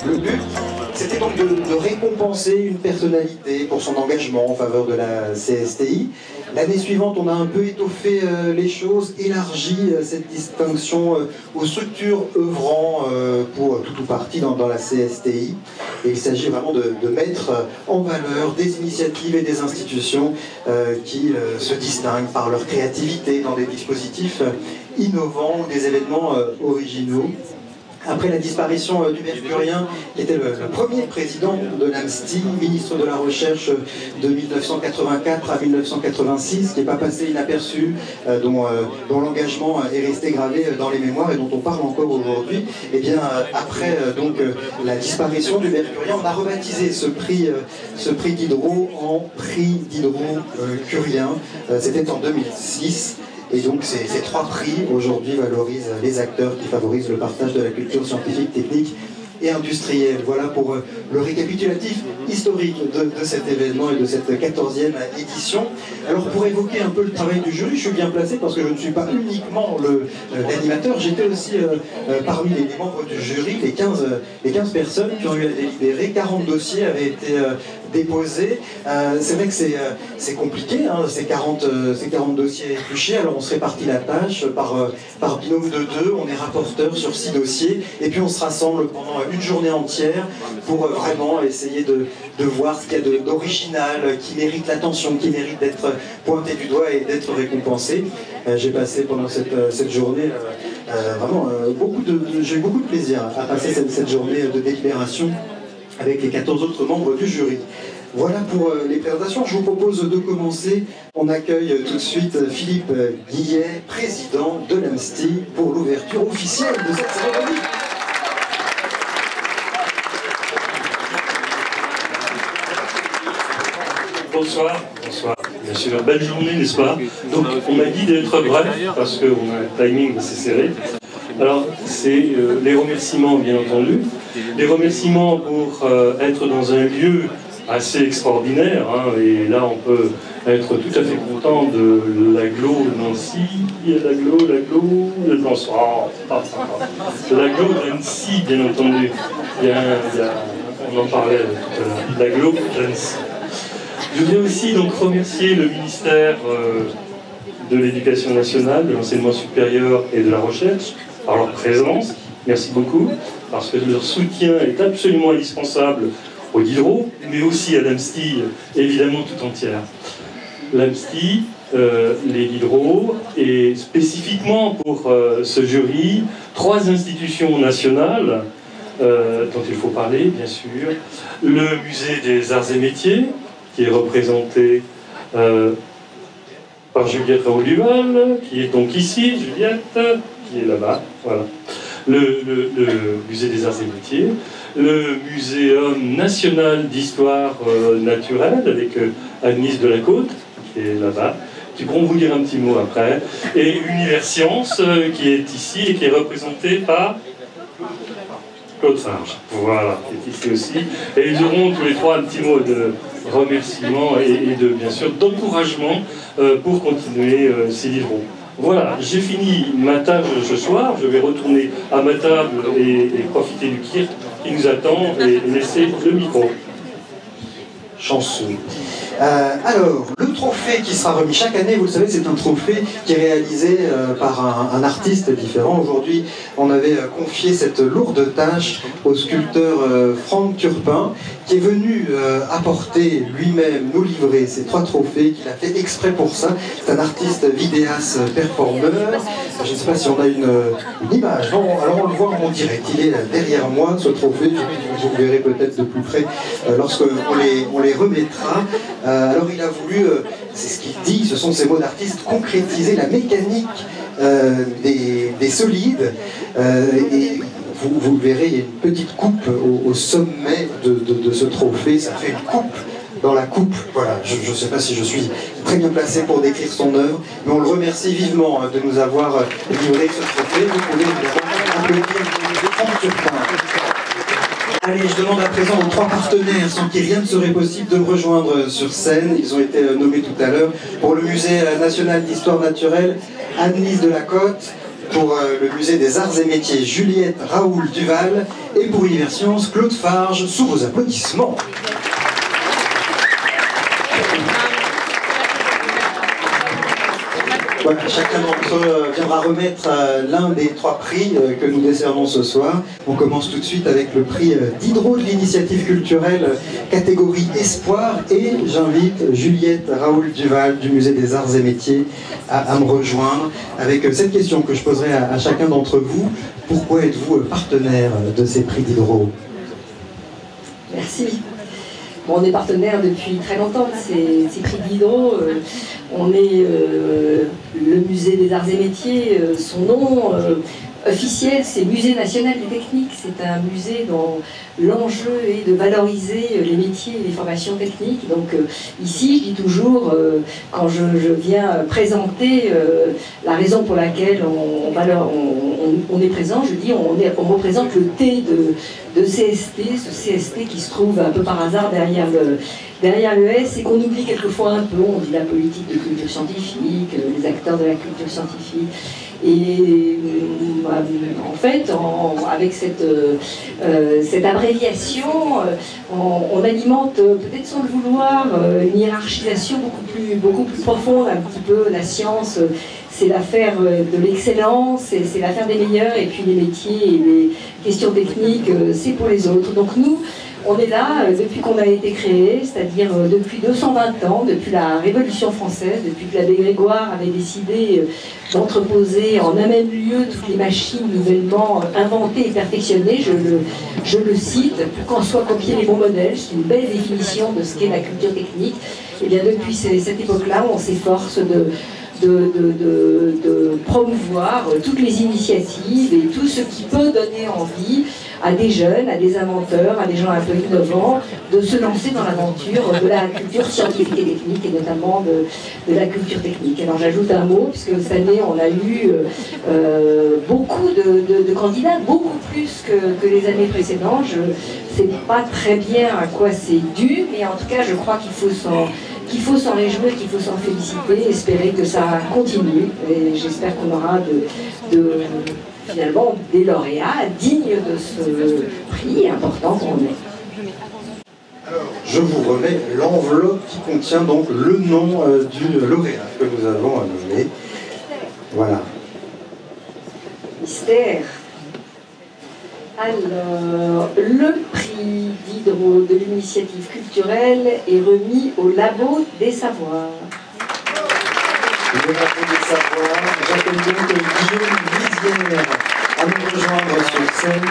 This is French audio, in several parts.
Le but, c'était donc de récompenser une personnalité pour son engagement en faveur de la CSTI. L'année suivante, on a un peu étoffé les choses, élargi cette distinction aux structures œuvrant pour tout ou partie dans la CSTI. Et il s'agit vraiment de mettre en valeur des initiatives et des institutions qui se distinguent par leur créativité dans des dispositifs innovants ou des événements originaux. Après la disparition du Mercurien, qui était le premier président de l'AMSTI, ministre de la Recherche de 1984 à 1986, qui n'est pas passé inaperçu, dont l'engagement est resté gravé dans les mémoires et dont on parle encore aujourd'hui, et bien après donc la disparition du Mercurien, on a rebaptisé ce prix Diderot en prix Diderot-Curien. C'était en 2006. Et donc ces trois prix aujourd'hui valorisent les acteurs qui favorisent le partage de la culture scientifique, technique et industrielle. Voilà pour le récapitulatif historique de cet événement et de cette 14e édition. Alors pour évoquer un peu le travail du jury, je suis bien placé parce que je ne suis pas uniquement l'animateur, j'étais aussi parmi les membres du jury, les 15 personnes qui ont eu à délibérer, 40 dossiers avaient été déposés. C'est vrai que c'est compliqué, hein, ces 40 dossiers épluchés, alors on se répartit la tâche par binôme de deux, on est rapporteur sur 6 dossiers, et puis on se rassemble pendant une journée entière pour vraiment essayer de voir ce qu'il y a d'original, qui mérite l'attention, qui mérite d'être pointé du doigt et d'être récompensé. J'ai passé pendant cette journée vraiment j'ai eu beaucoup de plaisir à passer cette journée de délibération avec les 14 autres membres du jury. Voilà pour les présentations. Je vous propose de commencer. On accueille tout de suite Philippe Guillet, président de l'AMSTI, pour l'ouverture officielle de cette cérémonie. Bonsoir, bonsoir. Bien sûr, belle journée, n'est-ce pas? Donc, on m'a dit d'être bref, parce qu'on a un timing assez serré. Alors, c'est les remerciements, bien entendu. Les remerciements pour être dans un lieu assez extraordinaire, hein, et là, on peut être tout à fait content de l'agglo Nancy, l'agglo d'Annecy, bien entendu. On en parlait tout à l'heure, l'agglo d'Annecy. Je voudrais aussi donc remercier le ministère de l'Éducation nationale, de l'enseignement supérieur et de la recherche par leur présence. Merci beaucoup, parce que leur soutien est absolument indispensable au Diderot, mais aussi à l'AMSTI, évidemment tout entière. L'AMSTI, les Diderot, et spécifiquement pour ce jury, 3 institutions nationales dont il faut parler, bien sûr. Le musée des arts et métiers, qui est représenté par Juliette Raoult-Duval, qui est donc ici, Juliette, qui est là-bas, voilà. Le musée des arts et métiers, le muséum national d'histoire naturelle, avec Agnès Delacôte, qui est là-bas, qui pourront vous dire un petit mot après, et Univers Sciences, qui est ici et qui est représenté par Claude Farge, voilà, qui est ici aussi. Et ils auront tous les trois un petit mot de remerciement et de, bien sûr, d'encouragement pour continuer ces Diderot. Voilà, j'ai fini ma tâche ce soir, je vais retourner à ma table et profiter du kirk qui nous attend et laisser le micro. Chanceux. Alors, le trophée qui sera remis chaque année, vous le savez, c'est un trophée qui est réalisé par un artiste différent. Aujourd'hui, on avait confié cette lourde tâche au sculpteur Franck Turpin, qui est venu apporter lui-même, nous livrer ces 3 trophées, qu'il a fait exprès pour ça. C'est un artiste vidéaste performeur. Je ne sais pas si on a une image. Non, alors on le voit en direct. Il est derrière moi, ce trophée. Vous le verrez peut-être de plus près lorsqu'on les remettra. Alors il a voulu, c'est ce qu'il dit, ce sont ces mots d'artiste, concrétiser la mécanique des solides. Et vous le verrez, il y a une petite coupe au sommet de ce trophée. Ça fait une coupe dans la coupe. Voilà, je ne sais pas si je suis très bien placé pour décrire son œuvre, mais on le remercie vivement de nous avoir livré ce trophée. Vous pouvez évidemment applaudir Franck Turpin. Allez, je demande à présent aux 3 partenaires, sans qui rien ne serait possible, de me rejoindre sur scène. Ils ont été nommés tout à l'heure. Pour le Musée national d'histoire naturelle, Anne-Lise Delacote. Pour le Musée des Arts et Métiers, Juliette Raoul Duval. Et pour Universcience, Claude Farge, sous vos applaudissements. Voilà, chacun d'entre eux viendra remettre l'un des 3 prix que nous décernons ce soir. On commence tout de suite avec le prix Diderot de l'initiative culturelle, catégorie Espoir. Et j'invite Juliette Raoul Duval du Musée des Arts et Métiers à me rejoindre avec cette question que je poserai à chacun d'entre vous. Pourquoi êtes-vous partenaire de ces prix Diderot? Merci. Bon, on est partenaire depuis très longtemps de ces prix Diderot. On est le Musée des Arts et Métiers. Son nom officiel, c'est Musée national des techniques. C'est un musée dont l'enjeu est de valoriser les métiers et les formations techniques. Donc ici, je dis toujours, quand je viens présenter la raison pour laquelle on est présent, je dis on représente le T de CST, ce CST qui se trouve un peu par hasard derrière le S et qu'on oublie quelquefois un peu. On dit la politique de culture scientifique, les acteurs de la culture scientifique. Et en fait, avec cette abréviation, on alimente, peut-être sans le vouloir, une hiérarchisation beaucoup plus profonde, un petit peu. La science, c'est l'affaire de l'excellence, c'est l'affaire des meilleurs, et puis les métiers et les questions techniques, c'est pour les autres. Donc nous, on est là depuis qu'on a été créé, c'est-à-dire depuis 220 ans, depuis la Révolution française, depuis que l'abbé Grégoire avait décidé d'entreposer en un même lieu toutes les machines nouvellement inventées et perfectionnées. Je le cite, pour qu'en soient copiés les bons modèles. C'est une belle définition de ce qu'est la culture technique. Et bien depuis cette époque-là, on s'efforce de promouvoir toutes les initiatives et tout ce qui peut donner envie à des jeunes, à des inventeurs, à des gens un peu innovants, de se lancer dans l'aventure de la culture scientifique et technique, et notamment de la culture technique. Alors j'ajoute un mot, puisque cette année on a eu beaucoup de candidats, beaucoup plus que les années précédentes. Je ne sais pas très bien à quoi c'est dû, mais en tout cas je crois qu'il faut s'en réjouir, qu'il faut s'en féliciter, espérer que ça continue. Et j'espère qu'on aura finalement des lauréats dignes de ce prix important qu'on est. Alors, je vous remets l'enveloppe qui contient donc le nom du lauréat que nous avons nommé. Voilà. Mystère. Alors, le prix Diderot de l'initiative culturelle est remis au Labo des Savoirs. Le Labo des Savoirs, j'appelle donc Guillaume Lisière à nous rejoindre sur scène.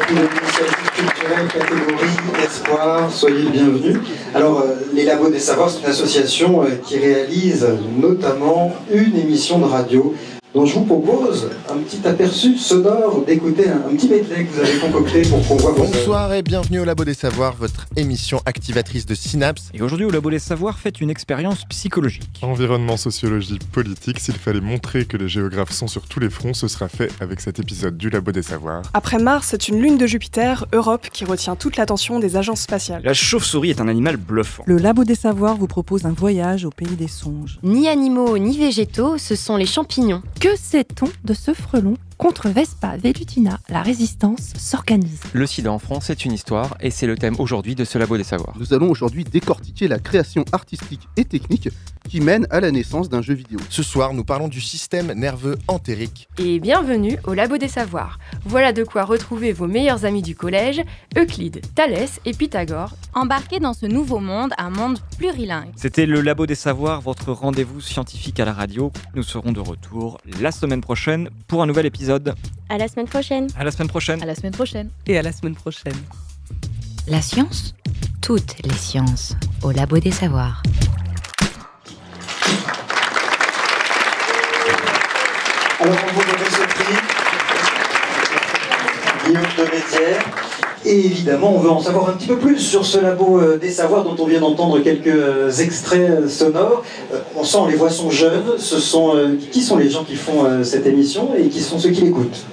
De l'initiative culturelle catégorie Espoir, soyez le bienvenu. Alors, les Labos des Savoirs, c'est une association qui réalise notamment une émission de radio dont je vous propose un petit aperçu sonore d'écouter un petit medley que vous avez concocté pour qu'on voit. Bonsoir et bienvenue au Labo des Savoirs, votre émission activatrice de synapses. Et aujourd'hui au Labo des Savoirs, faites une expérience psychologique. Environnement, sociologie, politique, s'il fallait montrer que les géographes sont sur tous les fronts, ce sera fait avec cet épisode du Labo des Savoirs. Après Mars, c'est une lune de Jupiter, Europe, qui retient toute l'attention des agences spatiales. La chauve-souris est un animal bluffant. Le Labo des Savoirs vous propose un voyage au pays des songes. Ni animaux ni végétaux, ce sont les champignons. Que sait-on de ce frelon? Contre Vespa velutina, la résistance s'organise. Le sida en France est une histoire et c'est le thème aujourd'hui de ce Labo des Savoirs. Nous allons aujourd'hui décortiquer la création artistique et technique qui mène à la naissance d'un jeu vidéo. Ce soir, nous parlons du système nerveux entérique. Et bienvenue au Labo des Savoirs. Voilà de quoi retrouver vos meilleurs amis du collège, Euclide, Thalès et Pythagore. Embarquez dans ce nouveau monde, un monde plurilingue. C'était le Labo des Savoirs, votre rendez-vous scientifique à la radio. Nous serons de retour la semaine prochaine pour un nouvel épisode. À la semaine prochaine. À la semaine prochaine. À la semaine prochaine. Et à la semaine prochaine. La science, toutes les sciences, au Labo des Savoirs. Alors on vous remet ce prix, Guillaume de Mézières. Et évidemment, on veut en savoir un petit peu plus sur ce Labo des Savoirs dont on vient d'entendre quelques extraits sonores. On sent, les voix sont jeunes. Qui sont les gens qui font cette émission et qui sont ceux qui l'écoutent?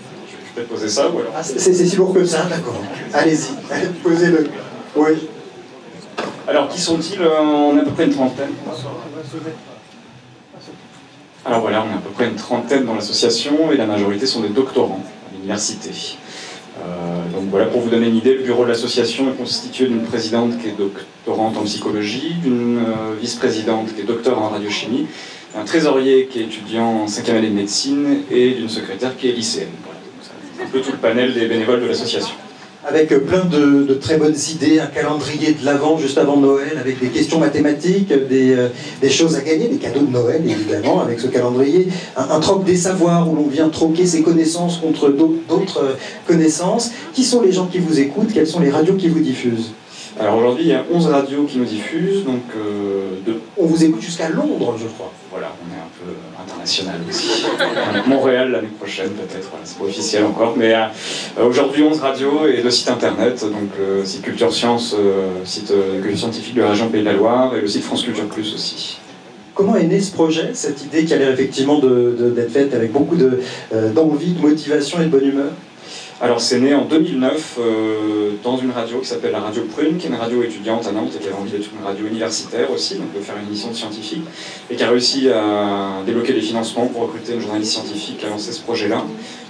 vais te poser ça ou alors... Ah, c'est si lourd que ça, d'accord. Allez-y, posez-le. Oui. Alors, qui sont-ils? On est à peu près une trentaine. Alors voilà, on est à peu près une trentaine dans l'association et la majorité sont des doctorants à l'université. Donc voilà, pour vous donner une idée, le bureau de l'association est constitué d'une présidente qui est doctorante en psychologie, d'une vice-présidente qui est docteur en radiochimie, d'un trésorier qui est étudiant en 5e année de médecine et d'une secrétaire qui est lycéenne. Voilà, c'est un peu tout le panel des bénévoles de l'association. Avec plein de très bonnes idées, un calendrier de l'Avent juste avant Noël, avec des questions mathématiques, des choses à gagner, des cadeaux de Noël évidemment, avec ce calendrier, un troc des savoirs où l'on vient troquer ses connaissances contre d'autres connaissances. Qui sont les gens qui vous écoutent? Quelles sont les radios qui vous diffusent? Alors aujourd'hui, il y a 11 radios qui nous diffusent, donc on vous écoute jusqu'à Londres, je crois. Voilà, on est un peu international aussi. Montréal l'année prochaine peut-être, voilà, c'est pas officiel encore, mais aujourd'hui 11 radios et 2 sites internet, donc le site Culture Science, site culture scientifique de la région Pays de la Loire, et le site France Culture Plus aussi. Comment est né ce projet, cette idée qui a l'air effectivement d'être faite avec beaucoup d'envie, de motivation et de bonne humeur? Alors c'est né en 2009 dans une radio qui s'appelle la Radio Prune, qui est une radio étudiante à Nantes et qui avait envie d'être une radio universitaire aussi, donc de faire une émission de scientifique, et qui a réussi à débloquer des financements pour recruter une journaliste scientifique qui a lancé ce projet-là.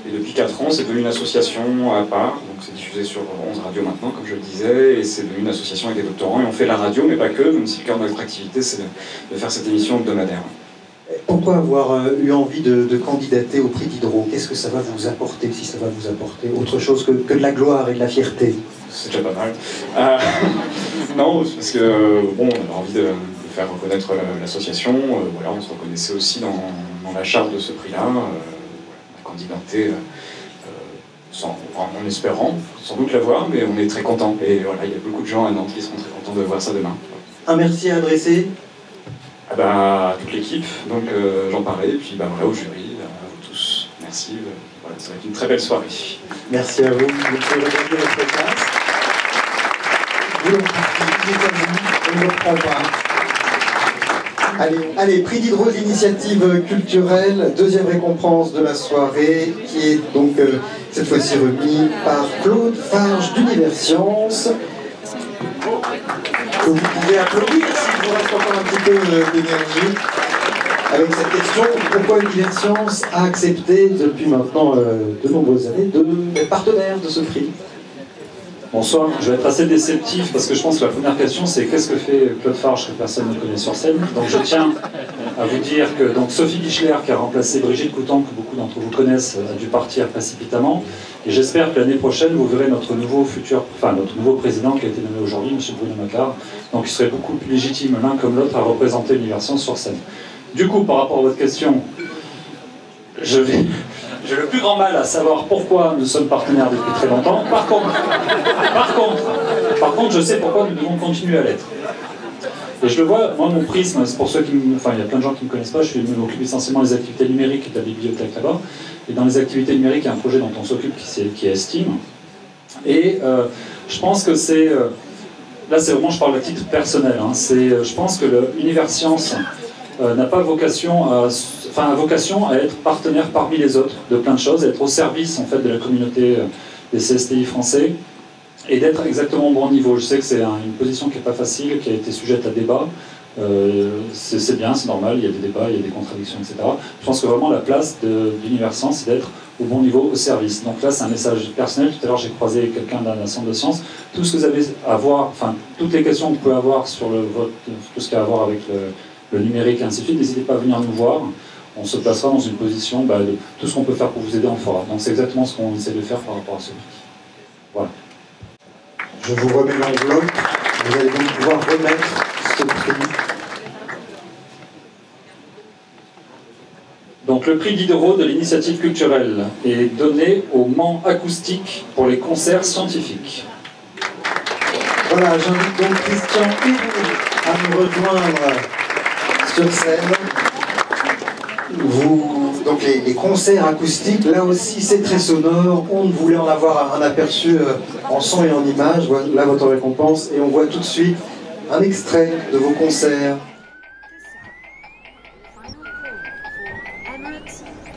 Et depuis 4 ans, c'est devenu une association à part, donc c'est diffusé sur 11 radios maintenant, comme je le disais, et c'est devenu une association avec des doctorants, et on fait la radio, mais pas que, même si le cœur de notre activité, c'est de faire cette émission hebdomadaire. Pourquoi avoir eu envie de candidater au prix Diderot? Qu'est-ce que ça va vous apporter, si ça va vous apporter autre chose que de la gloire et de la fierté? C'est déjà pas mal. Non, parce que bon, on avait envie de faire reconnaître l'association. Voilà, on se reconnaissait aussi dans la charte de ce prix-là. On a candidaté en espérant sans doute l'avoir, mais on est très contents. Et voilà, il y a beaucoup de gens à Nantes qui seront très contents de voir ça demain. Un merci à adresser à toute l'équipe, donc j'en parlais, et puis voilà, au jury, à vous tous. Merci, voilà, ça va être une très belle soirée. Merci à vous, vous pouvez regarder votre place. On ne reprend pas. Allez, prix Diderot de l'initiative culturelle, deuxième récompense de la soirée, qui est donc cette fois-ci remis par Claude Farge d'Universcience. Vous pouvez applaudir s'il vous reste encore un petit peu d'énergie avec cette question: pourquoi Universcience a accepté depuis maintenant de nombreuses années d'être partenaire de ce prix? Bonsoir, je vais être assez déceptif parce que je pense que la première question c'est qu'est-ce que fait Claude Farge que personne ne connaît sur scène. Donc je tiens à vous dire que Sophie Gichler, qui a remplacé Brigitte Coutan, que beaucoup d'entre vous connaissent, a dû partir précipitamment. Et j'espère que l'année prochaine, vous verrez notre nouveau président qui a été nommé aujourd'hui, M. Bruno Macquart. Donc il serait beaucoup plus légitime l'un comme l'autre à représenter Universcience sur scène. Du coup, par rapport à votre question, j'ai le plus grand mal à savoir pourquoi nous sommes partenaires depuis très longtemps. Par contre, je sais pourquoi nous devons continuer à l'être. Et je le vois, moi, mon prisme, c'est pour ceux qui il y a plein de gens qui ne me connaissent pas, je m'occupe essentiellement des activités numériques de la bibliothèque là-bas. Et dans les activités numériques, il y a un projet dont on s'occupe qui est Steam. Et je pense que c'est... là, c'est vraiment, je parle à titre personnel. Je pense que Universcience n'a pas vocation à être partenaire parmi les autres de plein de choses, à être au service en fait de la communauté des CSTI français et d'être exactement au bon niveau. Je sais que c'est une position qui n'est pas facile, qui a été sujette à débat. C'est bien, c'est normal, il y a des débats, il y a des contradictions, etc. Je pense que vraiment la place d'Universcience, c'est d'être au bon niveau, au service. Donc là, c'est un message personnel. Tout à l'heure, j'ai croisé quelqu'un d'un centre de sciences. Tout ce que vous avez à voir, toutes les questions que vous pouvez avoir sur tout ce qui a à voir avec le numérique et ainsi de suite, n'hésitez pas à venir nous voir. On se placera dans une position de tout ce qu'on peut faire pour vous aider, on fera. Donc c'est exactement ce qu'on essaie de faire par rapport à ce prix. Voilà. Je vous remets l'enveloppe. Vous allez donc pouvoir remettre ce prix. Donc le prix Diderot de l'initiative culturelle est donné au Mans acoustique pour les concerts scientifiques. Voilà, j'invite donc Christian Hibou à nous rejoindre sur scène. Donc les concerts acoustiques, là aussi c'est très sonore, on voulait en avoir un aperçu en son et en image, voilà votre récompense, et on voit tout de suite un extrait de vos concerts.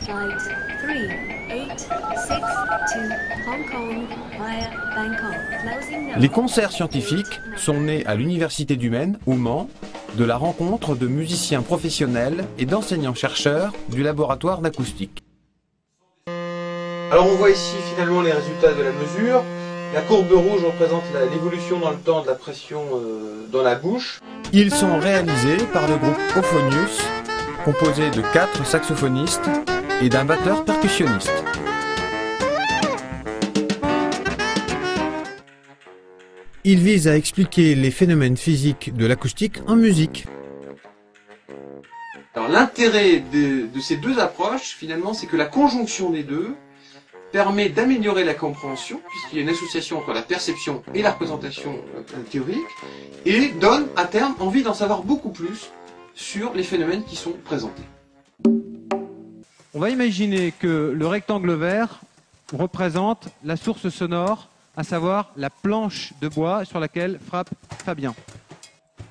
Flight 3862 Hong Kong via Bangkok. Closing now. Les concerts scientifiques sont nés à l'Université du Maine, au Mans, de la rencontre de musiciens professionnels et d'enseignants-chercheurs du laboratoire d'acoustique. Alors on voit ici finalement les résultats de la mesure. La courbe rouge représente l'évolution dans le temps de la pression dans la bouche. Ils sont réalisés par le groupe Euphonius, composé de 4 saxophonistes et d'un batteur percussionniste. Ils visent à expliquer les phénomènes physiques de l'acoustique en musique. Alors l'intérêt de ces deux approches, finalement, c'est que la conjonction des deux permet d'améliorer la compréhension, puisqu'il y a une association entre la perception et la représentation théorique, et donne à terme envie d'en savoir beaucoup plus sur les phénomènes qui sont présentés. On va imaginer que le rectangle vert représente la source sonore, à savoir la planche de bois sur laquelle frappe Fabien.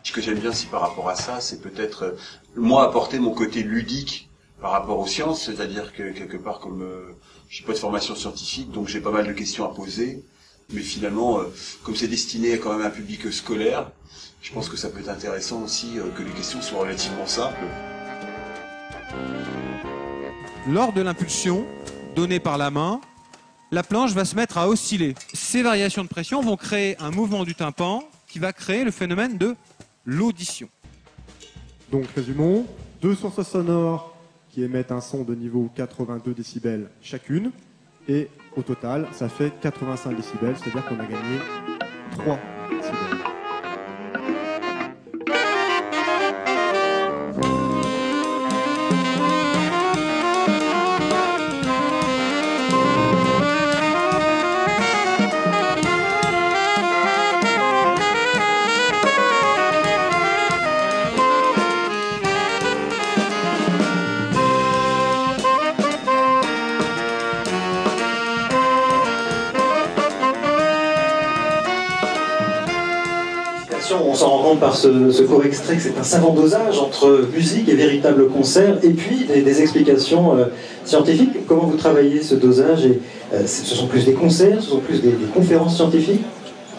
Ce que j'aime bien aussi par rapport à ça, c'est peut-être moi apporter mon côté ludique par rapport aux sciences, c'est-à-dire que quelque part comme j'ai pas de formation scientifique, donc j'ai pas mal de questions à poser, mais finalement comme c'est destiné quand même à un public scolaire, je pense que ça peut être intéressant aussi que les questions soient relativement simples. Lors de l'impulsion donnée par la main, la planche va se mettre à osciller. Ces variations de pression vont créer un mouvement du tympan qui va créer le phénomène de l'audition. Donc résumons, 2 sources sonores qui émettent un son de niveau 82 décibels chacune, et au total ça fait 85 décibels, c'est-à-dire qu'on a gagné 3 décibels. On s'en rend compte par ce court extrait que c'est un savant dosage entre musique et véritable concert, et puis des explications scientifiques. Comment vous travaillez ce dosage et, ce sont plus des concerts, ce sont plus des conférences scientifiques?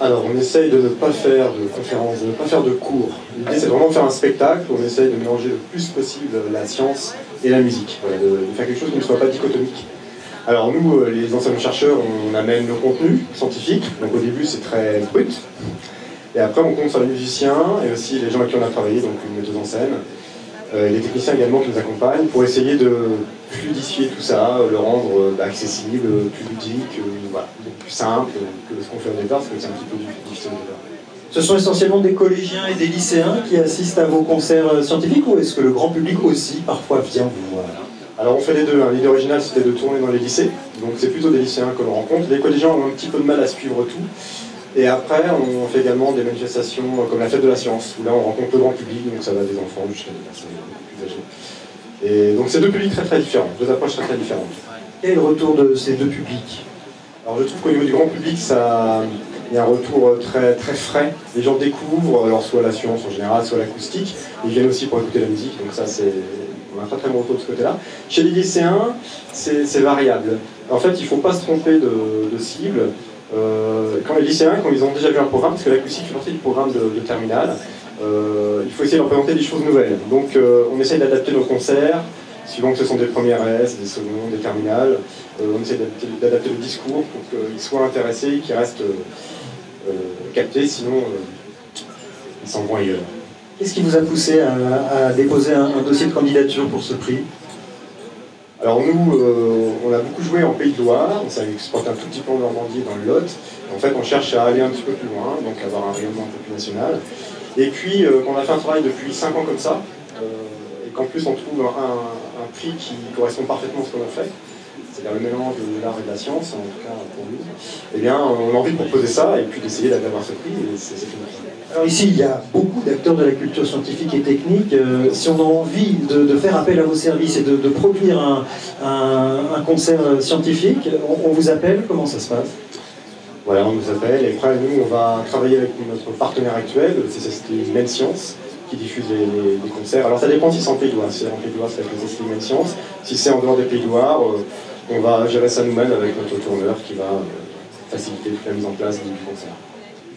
Alors on essaye de ne pas faire de conférences, de ne pas faire de cours. L'idée c'est vraiment de faire un spectacle, on essaye de mélanger le plus possible la science et la musique, voilà, de faire quelque chose qui ne soit pas dichotomique. Alors nous, les enseignants-chercheurs, on amène nos contenus scientifiques, donc au début c'est très brut. Et après, on compte sur les musiciens et aussi les gens avec qui on a travaillé, donc une metteuse en scène, les techniciens également qui nous accompagnent, pour essayer de fluidifier tout ça, le rendre accessible, plus ludique, voilà, plus simple que ce qu'on fait au départ, parce que c'est un petit peu difficile au départ. Ce sont essentiellement des collégiens et des lycéens qui assistent à vos concerts scientifiques, ou est-ce que le grand public aussi parfois vient vous voir? Alors on fait les deux, hein. L'idée originale c'était de tourner dans les lycées, donc c'est plutôt des lycéens que l'on rencontre. Les collégiens ont un petit peu de mal à suivre tout. Et après, on fait également des manifestations comme la fête de la science, où là on rencontre le grand public, donc ça va des enfants jusqu'à des personnes plus âgées. Et donc c'est deux publics très très différents, deux approches très très différentes. Quel est le retour de ces deux publics? Alors je trouve qu'au niveau du grand public, il y a un retour très, très frais. Les gens découvrent alors soit la science en général, soit l'acoustique. Ils viennent aussi pour écouter la musique, donc ça on a un très très bon retour de ce côté-là. Chez les lycéens, c'est variable. En fait, il ne faut pas se tromper de cible. Quand les lycéens, quand ils ont déjà vu un programme, parce que l'acoustique fait partie du programme de terminale, il faut essayer de leur présenter des choses nouvelles. Donc on essaye d'adapter nos concerts, suivant que ce sont des premières S, des secondes, des terminales. On essaie d'adapter le discours pour qu'ils soient intéressés, qu'ils restent captés, sinon ils s'en vont ailleurs. Qu'est-ce qui vous a poussé à déposer un dossier de candidature pour ce prix? Alors nous, on a beaucoup joué en Pays de Loire, on s'est exporté un tout petit peu en Normandie, dans le Lot. En fait, on cherche à aller un petit peu plus loin, donc avoir un rayonnement un peu plus national. Et puis, on a fait un travail depuis 5 ans comme ça, et qu'en plus on trouve un prix qui correspond parfaitement à ce qu'on a fait, c'est-à-dire le mélange de l'art et de la science, en tout cas pour nous. Eh bien, on a envie de proposer ça, et puis d'essayer d'avoir ce prix, et c'est une chose. Alors ici, il y a beaucoup d'acteurs de la culture scientifique et technique. Si on a envie de faire appel à vos services et de produire un concert scientifique, on vous appelle, comment ça se passe? Voilà, on nous appelle, et après, nous, on va travailler avec notre partenaire actuel, le CCST Même Science, qui diffusent les concerts. Alors ça dépend si c'est en Pays de Loire. Si c'est en Pays de Loire, c'est avec les Instituts de Sciences. Si c'est en dehors des Pays de Loire, on va gérer ça nous-mêmes avec notre tourneur qui va faciliter toute la mise en place du concert.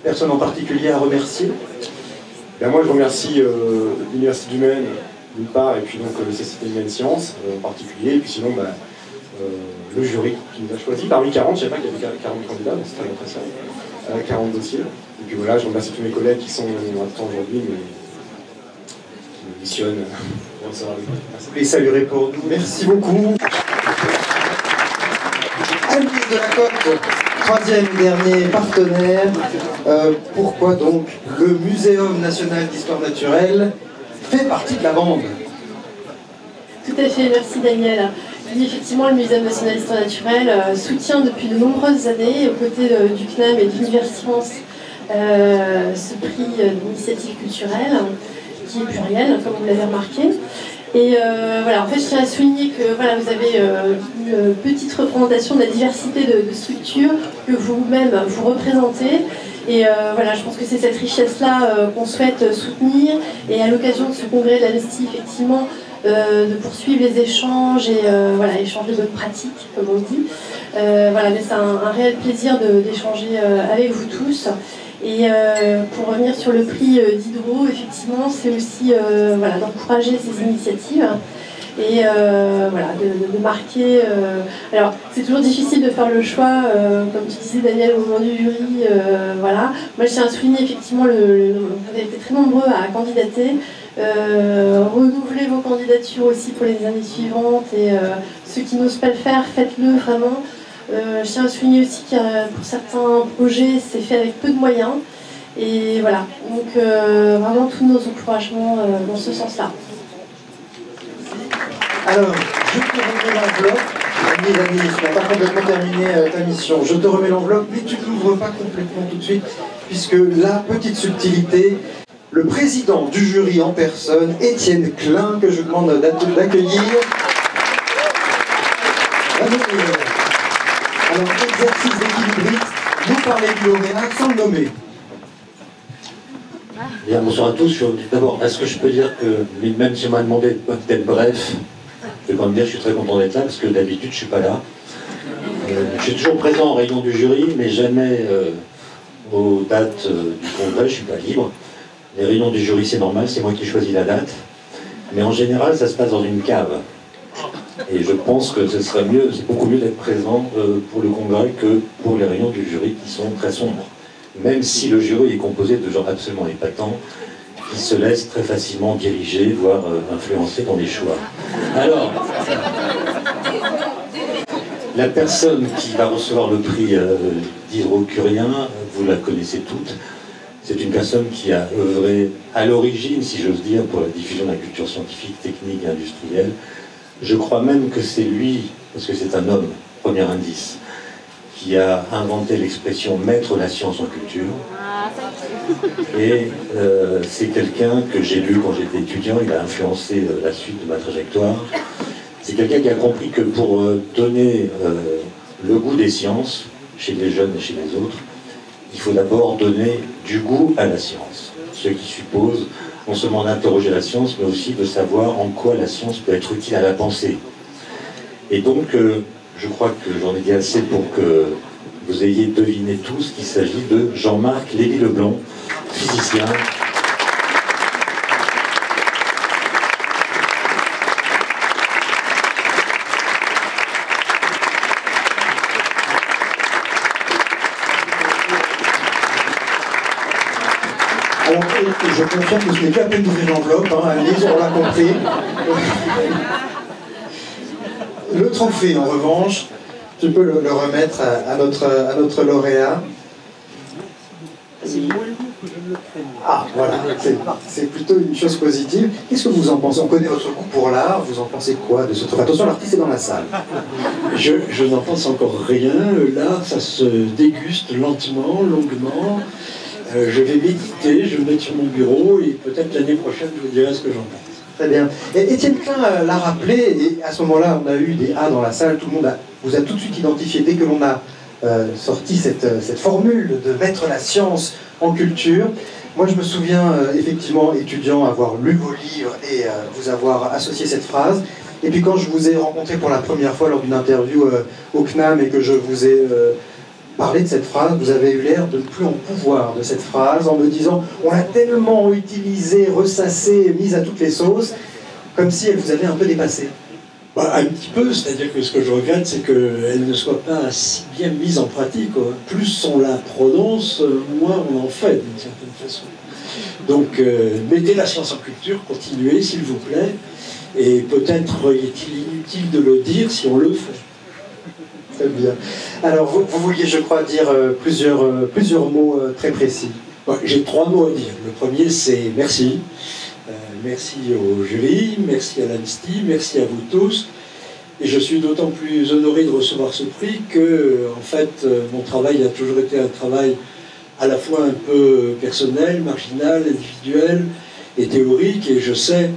Personne en particulier à remercier? Ben moi je remercie l'Université du Maine d'une part, et puis donc le CCT Humaine Sciences en particulier, et puis sinon le jury qui nous a choisi. Parmi 40, je ne savais pas qu'il y avait 40 candidats, donc c'est très impressionnant. 40 dossiers. Et puis voilà, je remercie tous mes collègues qui sont absents aujourd'hui, mais qui me missionnent pour recevoir le prix. Vous les saluerez pour nous. Merci beaucoup. Amis de la Côte, troisième et dernier partenaire. Pourquoi donc le Muséum national d'histoire naturelle fait partie de la bande? Tout à fait, merci Daniel. Oui, effectivement, le Muséum national d'histoire naturelle soutient depuis de nombreuses années, aux côtés du CNAM et de l'Univers Sciences, ce prix d'initiative culturelle, qui est pluriel, comme vous l'avez remarqué. Et voilà, en fait, je tiens à souligner que voilà, vous avez une petite représentation de la diversité de structures que vous-même vous représentez. Et voilà, je pense que c'est cette richesse-là qu'on souhaite soutenir. Et à l'occasion de ce congrès de la LESTI, effectivement, de poursuivre les échanges et voilà, échanger de bonnes pratiques, comme on dit. Voilà, mais c'est un réel plaisir d'échanger avec vous tous. Et pour revenir sur le prix Diderot, effectivement, c'est aussi voilà, d'encourager ces initiatives et voilà, de marquer. Alors, c'est toujours difficile de faire le choix, comme tu disais, Daniel, au moment du jury. Voilà. Moi, je tiens à souligner, effectivement, vous avez été très nombreux à candidater. Renouvelez vos candidatures aussi pour les années suivantes et ceux qui n'osent pas le faire, faites-le vraiment. Je tiens à souligner aussi que pour certains projets, c'est fait avec peu de moyens. Et voilà, donc vraiment tous nos encouragements dans ce sens-là. Alors, je te remets l'enveloppe. Amis, tu n'as pas complètement terminé ta mission. Je te remets l'enveloppe, mais tu ne l'ouvres pas complètement tout de suite, puisque la petite subtilité, le président du jury en personne, Étienne Klein, que je demande d'accueillir. Alors, exercice d'équilibriste, vous parlez du lauréat sans le nommer. Bien, bonsoir à tous. D'abord, est-ce que je peux dire que, même si on m'a demandé d'être bref, je vais quand même dire que je suis très content d'être là, parce que d'habitude, je ne suis pas là. Je suis toujours présent en réunion du jury, mais jamais aux dates du congrès, je ne suis pas libre. Les réunions du jury, c'est normal, c'est moi qui choisis la date. Mais en général, ça se passe dans une cave. Et je pense que ce serait mieux, c'est beaucoup mieux d'être présent pour le congrès que pour les réunions du jury qui sont très sombres. Même si le jury est composé de gens absolument épatants, qui se laissent très facilement diriger, voire influencer dans les choix. Alors, la personne qui va recevoir le prix d'Hydrocurien, vous la connaissez toutes. C'est une personne qui a œuvré à l'origine, si j'ose dire, pour la diffusion de la culture scientifique, technique et industrielle. Je crois même que c'est lui, parce que c'est un homme, premier indice, qui a inventé l'expression « mettre la science en culture ». Et c'est quelqu'un que j'ai lu quand j'étais étudiant, il a influencé la suite de ma trajectoire. C'est quelqu'un qui a compris que pour donner le goût des sciences, chez les jeunes et chez les autres, il faut d'abord donner du goût à la science. Ce qui suppose non seulement d'interroger la science, mais aussi de savoir en quoi la science peut être utile à la pensée. Et donc, je crois que j'en ai dit assez pour que vous ayez deviné tous qu'il s'agit de Jean-Marc Lévy-Leblanc, physicien. Alors, je confirme que ce n'est plus à peine d'ouvrir l'enveloppe, hein, allez, on l'a compris. Le trophée, en revanche, tu peux le remettre à notre lauréat. Ah, voilà, c'est plutôt une chose positive. Qu'est-ce que vous en pensez? On connaît votre goût pour l'art, vous en pensez quoi de ce trophée? Attention, l'artiste est dans la salle. Je n'en pense encore rien. L'art, ça se déguste lentement, longuement. Je vais méditer, je vais me mettre sur mon bureau et peut-être l'année prochaine, je vous dirai ce que j'en pense. Très bien. Et Étienne Klein l'a rappelé, et à ce moment-là, on a eu des A dans la salle, tout le monde vous a tout de suite identifié. Dès que l'on a sorti cette formule de mettre la science en culture, Moi, je me souviens, effectivement, étudiant, avoir lu vos livres et vous avoir associé cette phrase. Et puis quand je vous ai rencontré pour la première fois lors d'une interview au CNAM et que je vous ai parlé de cette phrase, vous avez eu l'air de ne plus en pouvoir de cette phrase en me disant « on l'a tellement utilisée, ressassée, mise à toutes les sauces », comme si elle vous avait un peu dépassé. Bah, un petit peu, c'est-à-dire que ce que je regrette, c'est qu'elle ne soit pas si bien mise en pratique, quoi. Plus on la prononce, moins on en fait, d'une certaine façon. Donc, mettez la science en culture, continuez, s'il vous plaît. Et peut-être est-il inutile de le dire si on le fait. Très bien. Alors, vous vouliez, je crois, dire plusieurs mots très précis. Ouais, j'ai 3 mots à dire. Le premier, c'est merci. Merci au jury, merci à l'ANSTI, merci à vous tous. Et je suis d'autant plus honoré de recevoir ce prix que, en fait, mon travail a toujours été un travail à la fois un peu personnel, marginal, individuel et théorique. Et je sais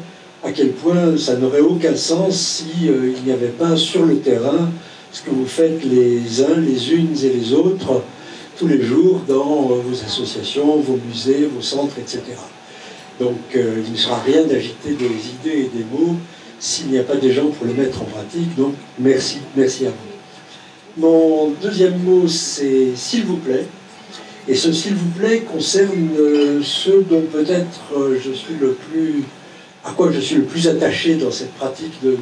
à quel point ça n'aurait aucun sens si il n'y avait pas sur le terrain ce que vous faites les uns, les unes et les autres tous les jours dans vos associations, vos musées, vos centres, etc. Donc il ne sera rien d'agiter des idées et des mots s'il n'y a pas des gens pour les mettre en pratique. Donc merci, merci à vous. Mon deuxième mot, c'est s'il vous plaît. Et ce s'il vous plaît concerne ceux dont peut-être à quoi je suis le plus attaché dans cette pratique de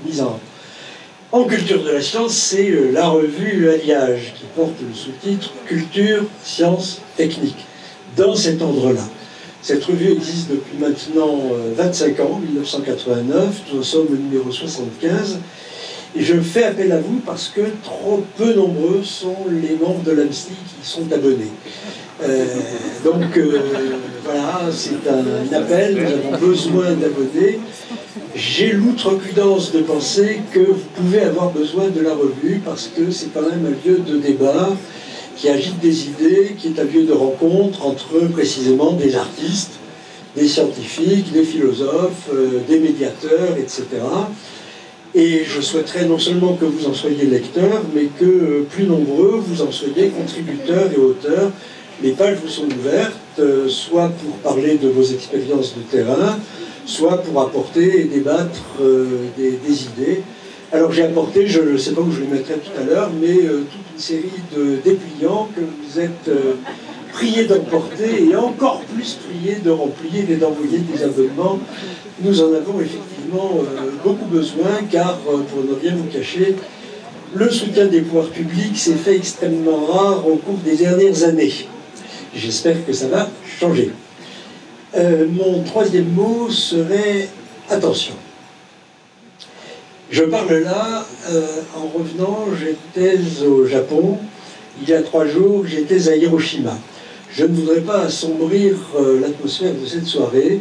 mise en culture de la science, c'est la revue Alliage, qui porte le sous-titre Culture, Sciences, Techniques, dans cet ordre-là. Cette revue existe depuis maintenant 25 ans, 1989, nous sommes au numéro 75, et je fais appel à vous parce que trop peu nombreux sont les membres de l'ANSTI qui sont abonnés. Voilà, c'est un appel, nous avons besoin d'abonnés. J'ai l'outrecuidance de penser que vous pouvez avoir besoin de la revue parce que c'est quand même un lieu de débat qui agite des idées, qui est un lieu de rencontre entre précisément des artistes, des scientifiques, des philosophes, des médiateurs, etc. Et je souhaiterais non seulement que vous en soyez lecteurs, mais que plus nombreux vous en soyez contributeurs et auteurs. Les pages vous sont ouvertes, soit pour parler de vos expériences de terrain, soit pour apporter et débattre des idées. Alors j'ai apporté, je ne sais pas où je les mettrai tout à l'heure, mais toute une série de dépliants que vous êtes priés d'emporter et encore plus priés de remplir et d'envoyer des abonnements. Nous en avons effectivement beaucoup besoin, car pour ne rien vous cacher, le soutien des pouvoirs publics s'est fait extrêmement rare au cours des dernières années. J'espère que ça va changer. Mon troisième mot serait attention. Je parle là, en revenant, j'étais au Japon, il y a 3 jours, j'étais à Hiroshima. Je ne voudrais pas assombrir l'atmosphère de cette soirée,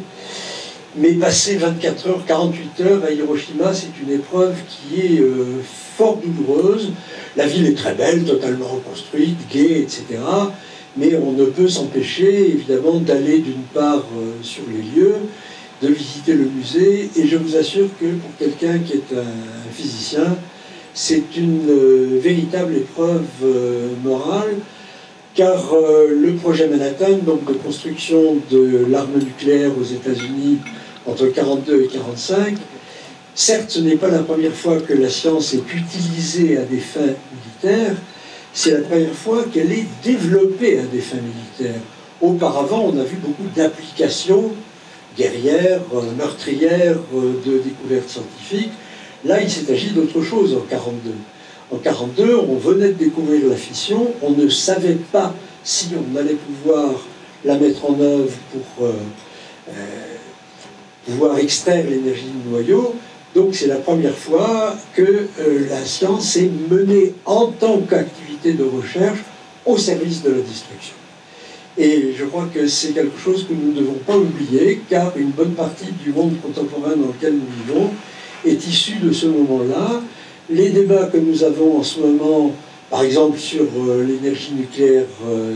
mais passer 24 heures, 48 heures à Hiroshima, c'est une épreuve qui est fort douloureuse. La ville est très belle, totalement reconstruite, gaie, etc. Mais on ne peut s'empêcher, évidemment, d'aller d'une part sur les lieux, de visiter le musée, et je vous assure que pour quelqu'un qui est un physicien, c'est une véritable épreuve morale, car le projet Manhattan, donc de construction de l'arme nucléaire aux États-Unis entre 1942 et 1945, certes, ce n'est pas la première fois que la science est utilisée à des fins militaires, c'est la première fois qu'elle est développée à des fins militaires. Auparavant, on a vu beaucoup d'applications guerrières, meurtrières, de découvertes scientifiques. Là, il s'est agi d'autre chose en 1942. En 1942, on venait de découvrir la fission, on ne savait pas si on allait pouvoir la mettre en œuvre pour pouvoir extraire l'énergie du noyau. Donc c'est la première fois que la science est menée en tant qu'activité de recherche au service de la destruction. Et je crois que c'est quelque chose que nous ne devons pas oublier, car une bonne partie du monde contemporain dans lequel nous vivons est issue de ce moment-là. Les débats que nous avons en ce moment, par exemple sur l'énergie nucléaire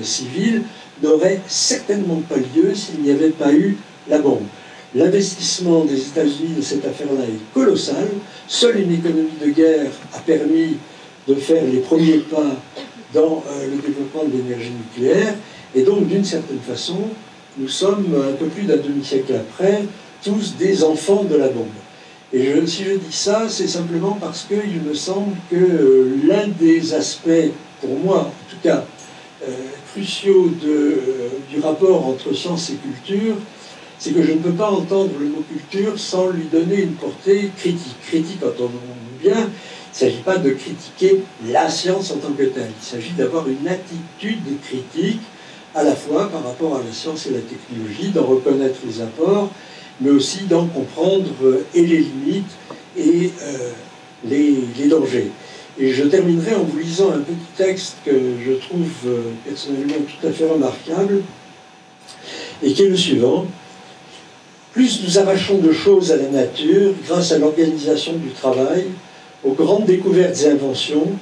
civile, n'auraient certainement pas lieu s'il n'y avait pas eu la bombe. L'investissement des États-Unis de cette affaire-là est colossal. Seule une économie de guerre a permis de faire les premiers pas dans le développement de l'énergie nucléaire. Et donc, d'une certaine façon, nous sommes un peu plus d'un demi-siècle après, tous des enfants de la bombe. Et si je dis ça, c'est simplement parce qu'il me semble que l'un des aspects, pour moi en tout cas, cruciaux du rapport entre science et culture, c'est que je ne peux pas entendre le mot culture sans lui donner une portée critique. Critique, entendons-nous bien, il ne s'agit pas de critiquer la science en tant que telle, il s'agit d'avoir une attitude critique à la fois par rapport à la science et la technologie, d'en reconnaître les apports, mais aussi d'en comprendre et les limites et les dangers. Et je terminerai en vous lisant un petit texte que je trouve personnellement tout à fait remarquable, et qui est le suivant. Plus nous arrachons de choses à la nature, grâce à l'organisation du travail, aux grandes découvertes et inventions,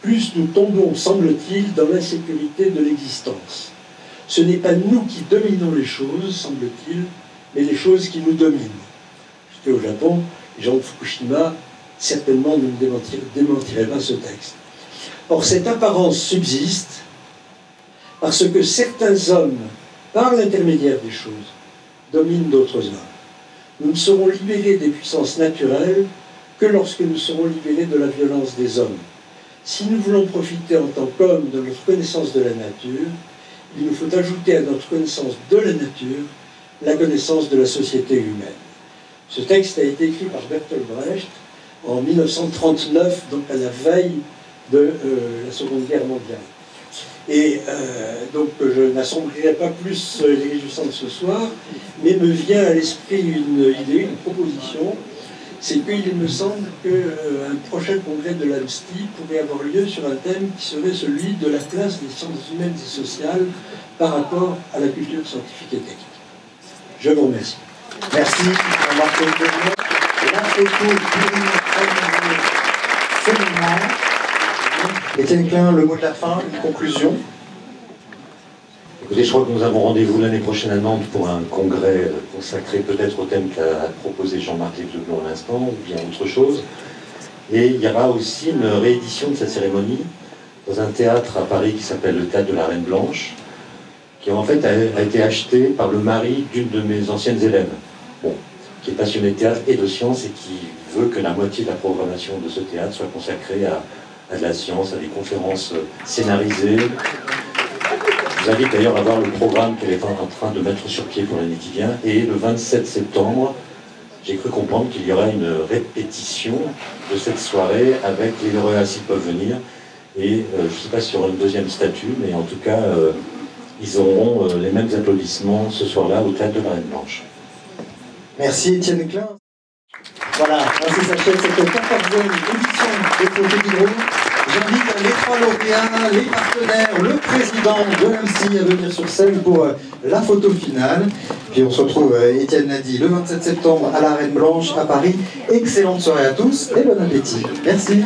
plus nous tombons, semble-t-il, dans l'insécurité de l'existence. Ce n'est pas nous qui dominons les choses, semble-t-il, mais les choses qui nous dominent. J'étais au Japon, les gens de Fukushima certainement ne me démentiraient pas ce texte. Or, cette apparence subsiste parce que certains hommes, par l'intermédiaire des choses, dominent d'autres hommes. Nous ne serons libérés des puissances naturelles que lorsque nous serons libérés de la violence des hommes. Si nous voulons profiter en tant qu'hommes de notre connaissance de la nature, il nous faut ajouter à notre connaissance de la nature la connaissance de la société humaine. Ce texte a été écrit par Bertolt Brecht en 1939, donc à la veille de la Seconde Guerre mondiale. Et donc je n'assombrirai pas plus les réjouissances de ce soir, mais me vient à l'esprit une idée, une proposition, c'est qu'il me semble qu'un prochain congrès de l'ANSTI pourrait avoir lieu sur un thème qui serait celui de la place des sciences humaines et sociales par rapport à la culture scientifique et technique. Je vous remercie. Merci, Jean-Marc Lebrun. La photo séminaire. Étienne Klein, le mot de la fin, une conclusion. Écoutez, je crois que nous avons rendez-vous l'année prochaine à Nantes pour un congrès consacré peut-être au thème qu'a proposé Jean-Marc Lebrun à l'instant, ou bien autre chose. Et il y aura aussi une réédition de cette cérémonie dans un théâtre à Paris qui s'appelle le Théâtre de la Reine Blanche, qui en fait a été acheté par le mari d'une de mes anciennes élèves, qui est passionné de théâtre et de sciences et qui veut que la moitié de la programmation de ce théâtre soit consacrée à de la science, à des conférences scénarisées. Je vous invite d'ailleurs à voir le programme qu'elle est en train de mettre sur pied pour l'année qui vient. Et le 27 septembre, j'ai cru comprendre qu'il y aura une répétition de cette soirée avec les lauréats s'ils peuvent venir. Et je ne sais pas s'il y aura une deuxième statue, mais en tout cas, ils auront les mêmes applaudissements ce soir-là au Théâtre de la Reine Blanche. Merci Étienne Klein. Voilà, ainsi s'achève cette 14e édition des Photos d'Hydro. J'invite les trois lauréats, les partenaires, le président de l'ANSTI à venir sur scène pour la photo finale. Puis on se retrouve, Étienne l'a dit, le 27 septembre à la Reine Blanche à Paris. Excellente soirée à tous et bon appétit. Merci.